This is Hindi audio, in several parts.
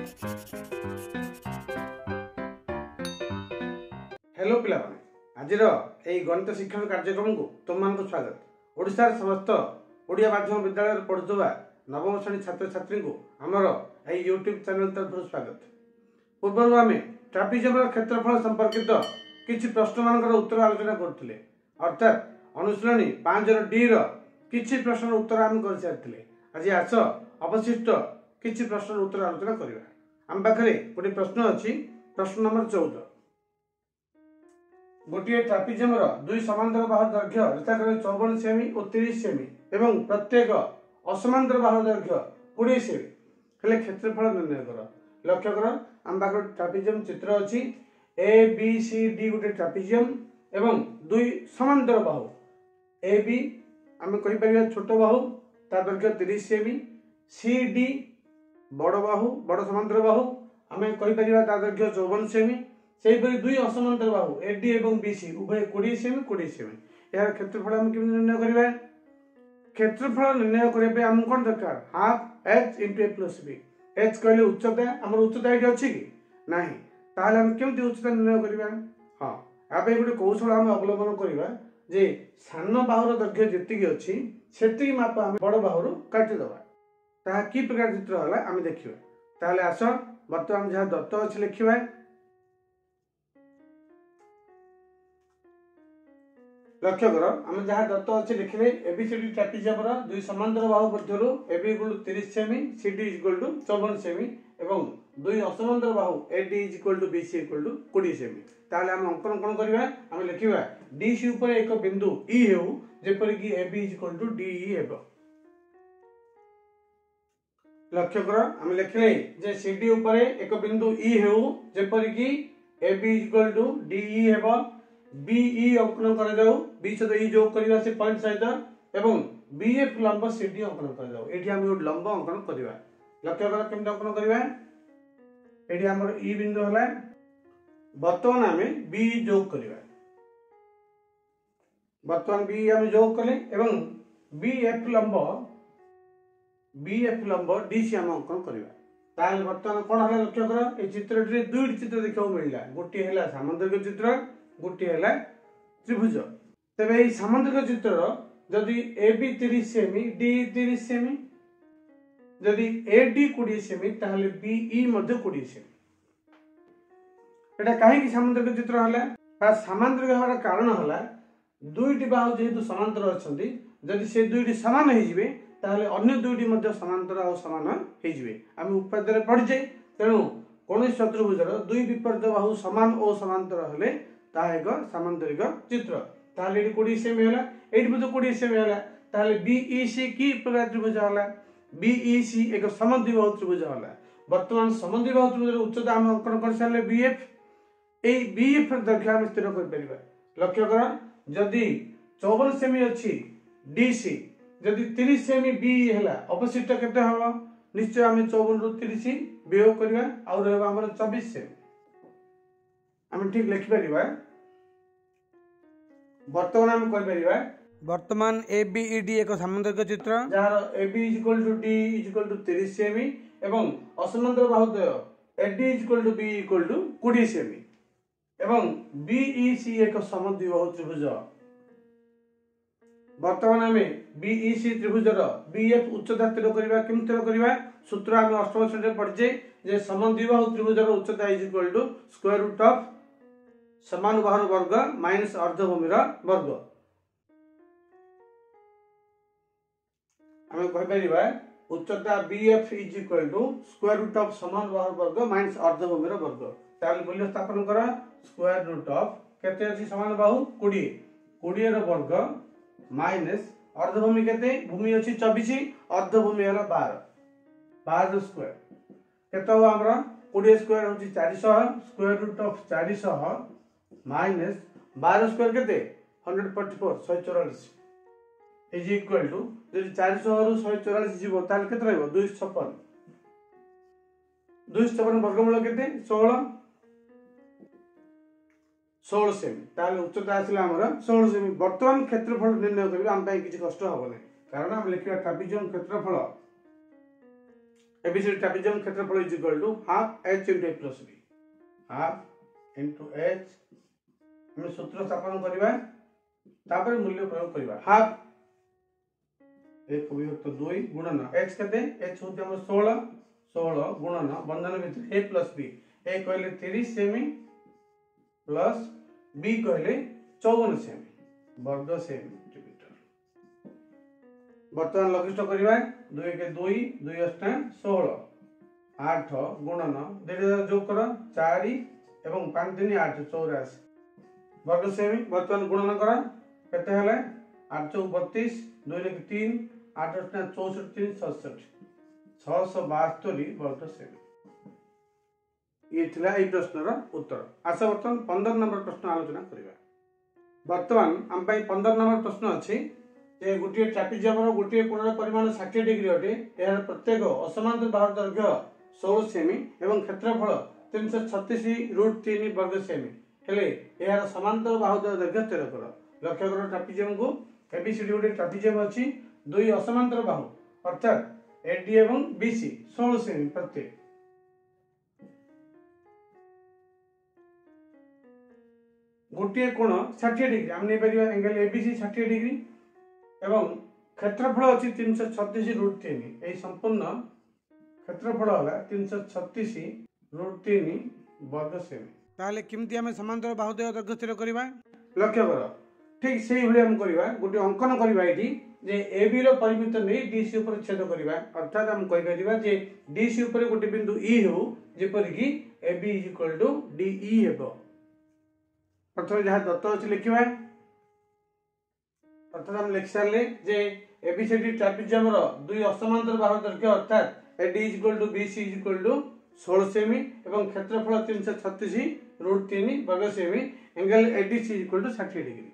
हेलो पिला आज गणित शिक्षण कार्यक्रम को तुम मान स्वागत। ओडिशार समस्त ओडिया माध्यम विद्यालय पढ़ुवा नवम श्रेणी छात्र छात्री को आमर यूट्यूब चैनल तरफ स्वागत। पूर्व आम ट्रापिजम क्षेत्रफल संपर्कित किसी प्रश्न मान उत्तर आलोचना करते, अर्थात अनुशीलनी 5D किसी प्रश्न उत्तर आम कर सारी। आज आस अवशिष्ट किसी प्रश्न उत्तर आलोचना करवा। आम पाखे गोटे प्रश्न अच्छी, प्रश्न नंबर 14। गोटे ट्रापिजम दुई समांतर बाहु दैर्घ्य रेखाखंड 54 सेमी और 30 सेमी एवं प्रत्येक असमांतर बाहु दैर्घ्य 20 सेमी हेले क्षेत्रफल निर्णय कर। लक्ष्य कर आम पाखे ट्रापिजम चित्र अच्छी ए बी सी डी गोटे ट्रापिजम एवं दुई समांतर बाहु ए बी आम कहीपर छोट बाहु ता दैर्घ्य 30 सेमी, सी डी बड़ बाहु बड़ समांतर बाहु आम कहीपर ता दैर्घ्य 54 सेमी। सेहीपरि दुई असमांतर बाहु एडी एवं बीसी उभय 20 सेमी 20 सेमी। यार क्षेत्रफल आम केमि निर्णय करिबा? क्षेत्रफल निर्णय करबे हम कोन दरकार? Half h * a + b। h कहले उच्चता, हमर उच्चता एठी अछि कि नाही, ताले हम केमति उच्चता निर्णय करिबा? हां, आबे गोटे कौशल हम अवलंबन करिबा जे सान बाहुर दैर्घ्य जेतिकी अछि सेतिकी माप हम बड़ बाहुर काटि दबा। ता की प्रकार चित्र होला हम देखिबा। ताले आस वर्तमान जहा दत्त अछि लिखिबा। लक्ष्य कर आम जहाँ दत्त अच्छे लिखे एबीसीडी ट्रापिजम दुई समांतर बाहु मध्य एबी = 30 सेमी, सीडी = 54 सेमी एवं दुई असमांतर बाहु एडी = बीसी = 20 सेमी। ताले हम अंकन कोन करबा? हम लिखिबा डीसी ऊपर एक बिंदु ई हेउ जेपरि कि एबी = डीई हेबो। लक्ष्य कर हम लिखले जे सीडी ऊपर एक बिंदु ई हेउ जेपरि कि एबी = डीई हेबो। बीई अंकन कर जाऊ, बी सहित ई जोग करिवा से पॉइंट सहित एवं बीएफ लंब सीडी अंकन कर जाऊ। एठी हम एक लंब अंकन करिवा। लक्ष्य कर केमते अंकन करिवा? एठी हमर ई बिंदु हला, वर्तमान हमें बी जोग करिवा। वर्तमान बी हम जोग कले एवं बीएफ लंब डीसी हम अंकन करिवा। ताल वर्तमान कोन हला? लक्ष्य कर ए चित्रटी दुईटी चित्र देखौ मिलला। गोटी हला सामान्तरिक चित्र, गोटी हला त्रिभुज। तबे এই সামান্তরিক চিত্রর যদি AB 30 সেমি, DE 30 সেমি, যদি AD 20 সেমি তাহলে BE ମଧ୍ୟ 20 সেমি। এটা কাহিকি সামান্তরিক চিত্র হলা? তা সামান্তরিক হওয়ার কারণ হলা দুইটি বাহু যেহেতু সমান্তর অছন্তি, যদি সে দুইটি সমান হই যিবে তাহলে अन्य দুইটি ମଧ୍ୟ সমান্তর আর সমান হই যিবে। আমি উপাদ্ୟରେ পড়িছে, তেଣु কোণিক চতুর্ভুজৰ দুই বিপরীত বাহু সমান ও সমান্তর হলে ता एक सामांतरिक चित्र। ताले 20 सेमी होला, एठी भी 20 सेमी होला, ताले बीईसी की प्रकार त्रिभुज होला? बीईसी एक समद्विबाहु त्रिभुज होला। वर्तमान समद्विबाहु त्रिभुजर उच्चता हम अंकन कर सारले बीएफ। एई बीएफ दैर्घ्य हम स्थिर कर परिबा। लक्ष्य कर जदि 54 सेमी अछि डीसी, जदि 30 सेमी बीई होला, अवशिष्ट केते हबो? निश्चय हम 54 रु 30 वियोग करिबा आ रहबा हमर 24 सेमी। हम ठीक लिखि परिबा। वर्तमान हम कहि परिबा वर्तमान ABED एक सामान्तरिक चित्र जहार AB = DE = 30 सेमी एवं असमांतर बाहुद्वय AD = BE = 20 सेमी एवं BEC एक समद्विबाहु त्रिभुज। वर्तमान हमें BEC त्रिभुजर BF उच्चता स्थिर करिबा। केम स्थिर करिबा? सूत्र हम अष्टम श्रेणी पढ़िजे जे समद्विबाहु त्रिभुजर उच्चता = समान बाहुर वर्ग माइनस अर्धभूमिर वर्ग। आम कहीपर उच्चता BF = समान बाहुर वर्ग माइनस अर्धभूमिर वर्ग। ताले मूल्य स्थापन कर केते अछि समान बाहु 20 20 रो वर्ग माइनस अर्धभूमि केते? भूमि अछि 24, अर्धभूमि हला 12 12 रो स्क्वायर केते हो? हमरा 20 स्क्वायर होछि 400 400 माइनस 12 स्क्वायर केते? 144 144 इज इक्वल टू जदि 400 रु 144 जीवो ताल केते रहबो? 256 256 वर्गमूल केते? 16 सेमी। ताल उच्चता आसिला हमर 16 सेमी। वर्तमान क्षेत्रफल निर्णय करिबा हम पई किछि कष्ट हबो नै, कारण हम लिखिबा ट्रापिजम क्षेत्रफल एबीसीडी ट्रापेजियम क्षेत्रफल is equal to half H into A plus B, half into H हम सूत्र स्थापन करवा तापर मूल्य प्रयोग करवा हाफ 1 विभक्त 2 गुणन एच केते एच होती हम 16 16 गुणन बंधन भितर ए प्लस बी, ए कहले 30 सेमी प्लस बी कहले 54 सेमी वर्ग सेंटीमीटर। वर्तमान लघिष्ठ करवा 2 के 2 2 8 16 8 गुणन 2000 जोग कर 4 एवं 5 3 8 84 वर्ग सेमी। वर्तमान गुणन कर केते हले 8 32 2 के 3 8 8 64 3 67 672 वर्ग सेमी। ये थिला ए प्रश्नर उत्तर। आशा वर्तमान 15 नंबर प्रश्न आलोचना करिवा। वर्तमान हम पई 15 नंबर प्रश्न अछि जे गुटिए ट्रापेजियम गुटिए कोणर परिमाण 60 डिग्री अटे, एହାର प्रत्येक असमांतर बाहु दैर्घ्य 16 सेमी एवं क्षेत्रफल 336√3 वर्ग सेमी हेले एହାର समांतर बाहु दैर्घ्य 13 कर। लक्ष्य कर ट्रापेजियम को एबीसीडी गुटे ट्रापेजियम अछि, दुई असमांतर बाहु अर्थात एडी एवं बीसी 16 सेमी प्रत्येक। गोटे कोण 60 डिग्री आम नहीं पार एंगल एबीसी 60 डिग्री एवं क्षेत्रफल अच्छी 336√3 यही संपूर्ण क्षेत्रफल है 336√3 वर्ग सेमी। ताले किमती आम समांतर बाहुदेय दैर्घ्य स्थिर करवा। लक्ष्य कर ठीक से ही हम करवा गोटे अंकन करवा ये जे ए बी रो परिमित नहीं डीसी ऊपर छेद करवा अर्थात हम कहि परिबा जे डीसी ऊपर गोटे बिंदु ई हो जेपर कि A B is equal to DE हेबो। प्रथम जहाँ दत्त अच्छे लिखा अर्थात हम लिख सारे जे एबीसीडी ट्रापेजियम दुई असमांतर बाहु दैर्घ्य अर्थात AD is equal to BC is equal to 16 semi एवं क्षेत्रफल 336√3 वर्ग सेमी angle ADC is equal to 60 degree.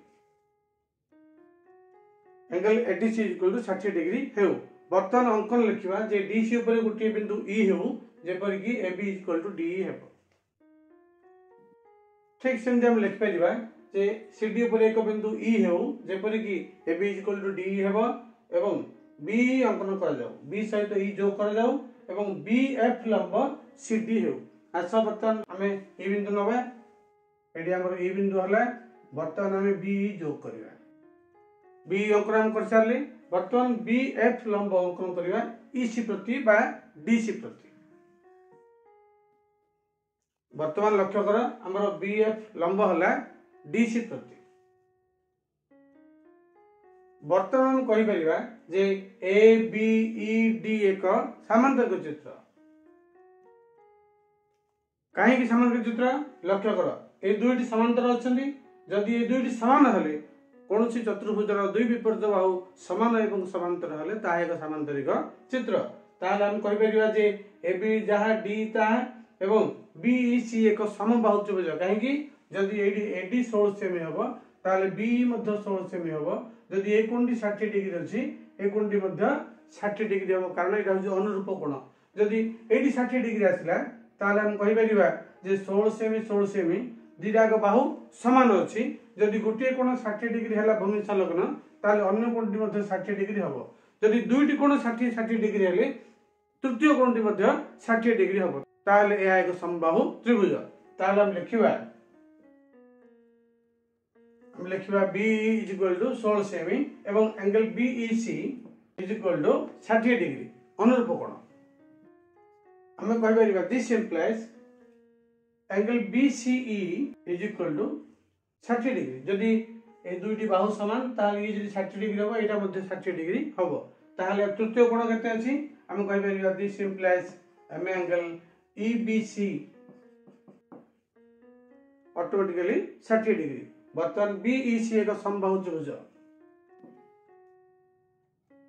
Angle ADC is equal to 60 degree हेउ। वर्तमान अंकन लिखा जे डीसी ऊपर गोटे बिंदु ई हेउ जेपर कि AB is equal to DE हेबो। ठीक सेमती हम लिख पारिबा जे सीडी ऊपर एक बिंदु ई हेउ जेपर कि AB is equal to DE हेबो एवं बी अंकन कर जाऊ बी सहित ई जोग कर जाऊ एवं बीएफ लंब सीडी हेउ। आशा वर्तमान हमें ई बिंदु नबा एडी हमर ई बिंदु हला वर्तमान हमें बी जोग करबा बी अंकन हम कर सारले वर्तमान बीएफ लंब अंकन करबा ईसी प्रति बा डीसी प्रति। वर्तमान लक्ष्य कर हमर बीएफ लंब हला डीसी प्रति। वर्तमान हम कहि परिबा जे ए बी ई डी एक समांतर चित्र। काहे कि समांतर चित्र लक्ष्य कर ए दुईटी समांतर अछंती जदि ए दुईटी समान हले कोनोसी चतुर्भुजर दुई विपरीत बाहु समान एवं समांतर हले ता एक समांतरिक चित्र। ताले हम कहि परिबा जे ए बी जहा डी ता एवं बीईसी एक समबाहु त्रिभुज काहे कि जदि एडी 16 सेमी हबो ताले बी मध्ये 16 सेमी हबो जदि ए कोणटी 60 डिग्री अछि ए कोणटी मध्ये 60 डिग्री हबो कारण एटा होय अनुरूप कोण। जदि एडी 60 डिग्री आसला ताले हम कहि परिबा जे 16 सेमी दिराग बाहु समान अछि जदि गोटे कोण 60 डिग्री हला भूमि संलग्न ताले अन्य कोणटी मध्ये 60 डिग्री हबो। जदि दुईटी कोण 60 डिग्री हेले तृतीय कोणटी मध्ये 60 डिग्री हबो ताले यह एक समबाहु त्रिभुज। ताले हम लिखिबा B is equal to 16 semi एवं angle BEC is equal to 60 degree अनुरूप कोण। हमें कहि परिबा this implies angle BCE is equal to 60 degree. जदि ए दुईटी बाहु समान ताले ये जदि 60 डिग्री हबो एटा मध्ये 60 डिग्री हबो ताले तृतीय कोण केते अछि हमें कहि परिबा this implies m angle EBC automatically 60 degree. वर्तमान BEC एक समबाहु त्रिभुज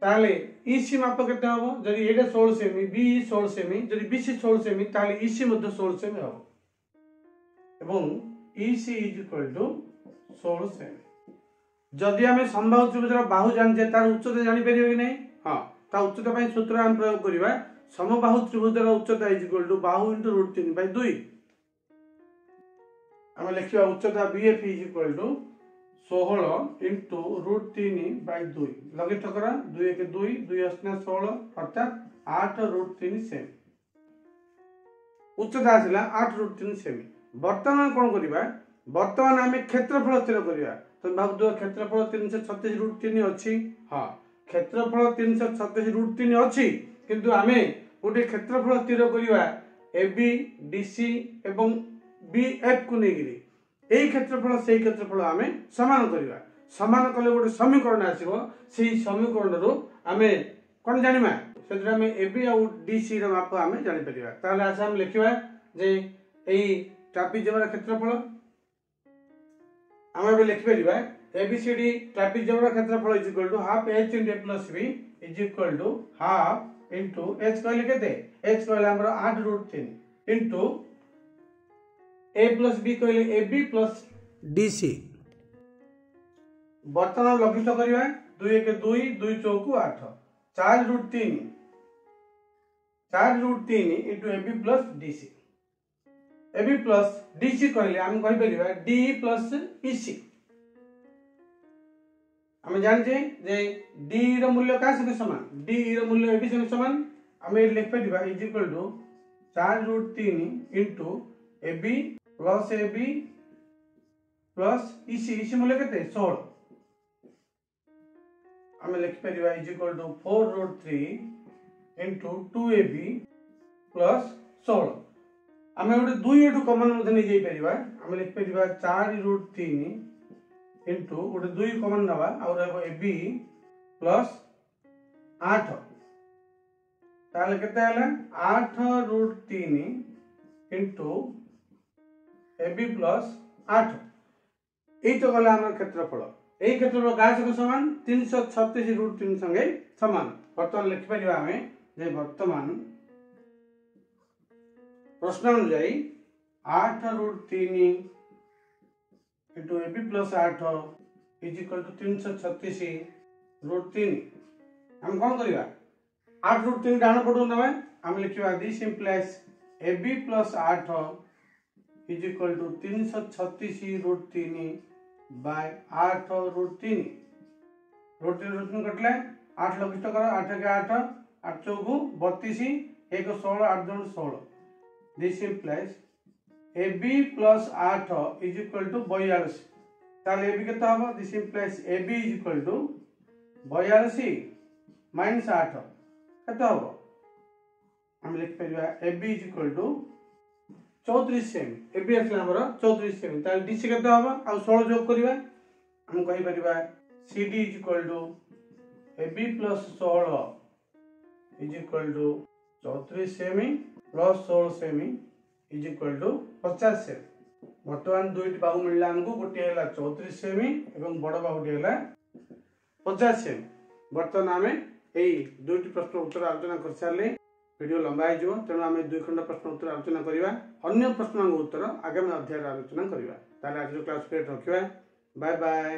ताले EC माप केते हबो जदि एटा 16 सेमी BE 16 सेमी जदि BC 16 सेमी ताले EC मध्ये 16 सेमी हबो एवं EC इज इक्वल टू 16 सेमी। जदि हमें समबाहु त्रिभुजर बाहु जानजे तार उच्चता जानि परियो कि नै हां ता उच्चता पय सूत्र हम प्रयोग करिवा समबाहु त्रिभुजर उच्चता इज इक्वल टू बाहु इंटू √3 बाय 2। हम लिखिबा उच्चता BF is equal to 16 into √3/2 लगे ठकर 2 1 2 2 8 16 अर्थात 8√3 सेमी उच्चता आसला 8√3 सेमी। वर्तमान कौन करवा वर्तमान आम क्षेत्रफल स्थिर करवा तुम भाव क्षेत्रफल 336√3 अच्छी हाँ क्षेत्रफल 336√3 अच्छी किंतु आम गोटे क्षेत्रफल स्थिर करवा AB DC एवं BF को लेकिन यही क्षेत्रफल से क्षेत्रफल आम सामान करवा सामान कले गोटे समीकरण आसो से समीकरण रू आम कौन जाना से आम AB आउ DC माप आम जापर आज आम लिखा जे यही ट्रापिजोइडल क्षेत्रफल आम लिखिपर ABCD ट्रापिजोइडल क्षेत्रफल is equal to half h into a plus b is equal to half into h कहले केते h कहले हमर 8√3 इंटू a प्लस b कहले AB प्लस DC वर्तमान लघुष्ठ करवा 2 1 2 2 चौक 8 4√3 into AB plus DC AB plus DC कहले हम कहि परिबा DE प्लस EC हम जानछे जे DE रो मूल्य का संगे समान DE रो मूल्य AB संगे समान हम लिख परिबा is equal to 4√3 into AB plus EC मूल्य केते 16 हम लिख परिबा is equal to 4√3 into 2AB plus 16 आम गोटे 2 एठू कमन नहीं जाई परिबा हम लिख परिबा 4√3 इंटू गोटे 2 कमन नवा और AB प्लस 8 ताले केते हला 8√3 इंटू AB प्लस 8 एई तो गला हमर क्षेत्रफल एई क्षेत्रफल का संगे समान 336√3 संगे समान वर्तमान लिख परिबा हमें जे वर्तमान प्रश्न अनुसार 8√3 into AB plus 8 is equal to 336√3 हम कौन करवा 8√3 डाण पटू नवा हम लिखिबा this implies AB plus 8 is equal to 336√3 by 8√3 √3 कटले 8 लघुष्ठ कर 8 के 8 8 चौक 32 1 16 8 2 16 This implies AB plus 8 is equal to 42 ताले AB कितना होगा This implies AB is equal to 42 minus 8 कितना होगा हम लिख परिबा AB is equal to 34 semi AB असला हमर 34 सेमी ताले DC कितना होगा आ 16 जोग करबा हम कहि परिबा CD is equal to AB plus 16 is equal to 34 सेमी प्लस 16 सेमी इज इक्वल टू 50 सेमी वर्तमान दुईटी बाहु मिलला हमको गोटे हैला 34 सेमी एवं बड़ बाहुटी हैला 50 सेमी वर्तमान आमे एई दुईटी प्रश्न उत्तर आलोचना कर सारले वीडियो लंबा हो जिवो तेणु आमे दुई खंड प्रश्न उत्तर आलोचना करिवा अन्य प्रश्न उत्तर आगामी अध्याय आलोचना करिवा ताले आज क्लास पे रखिवा बाय बाय।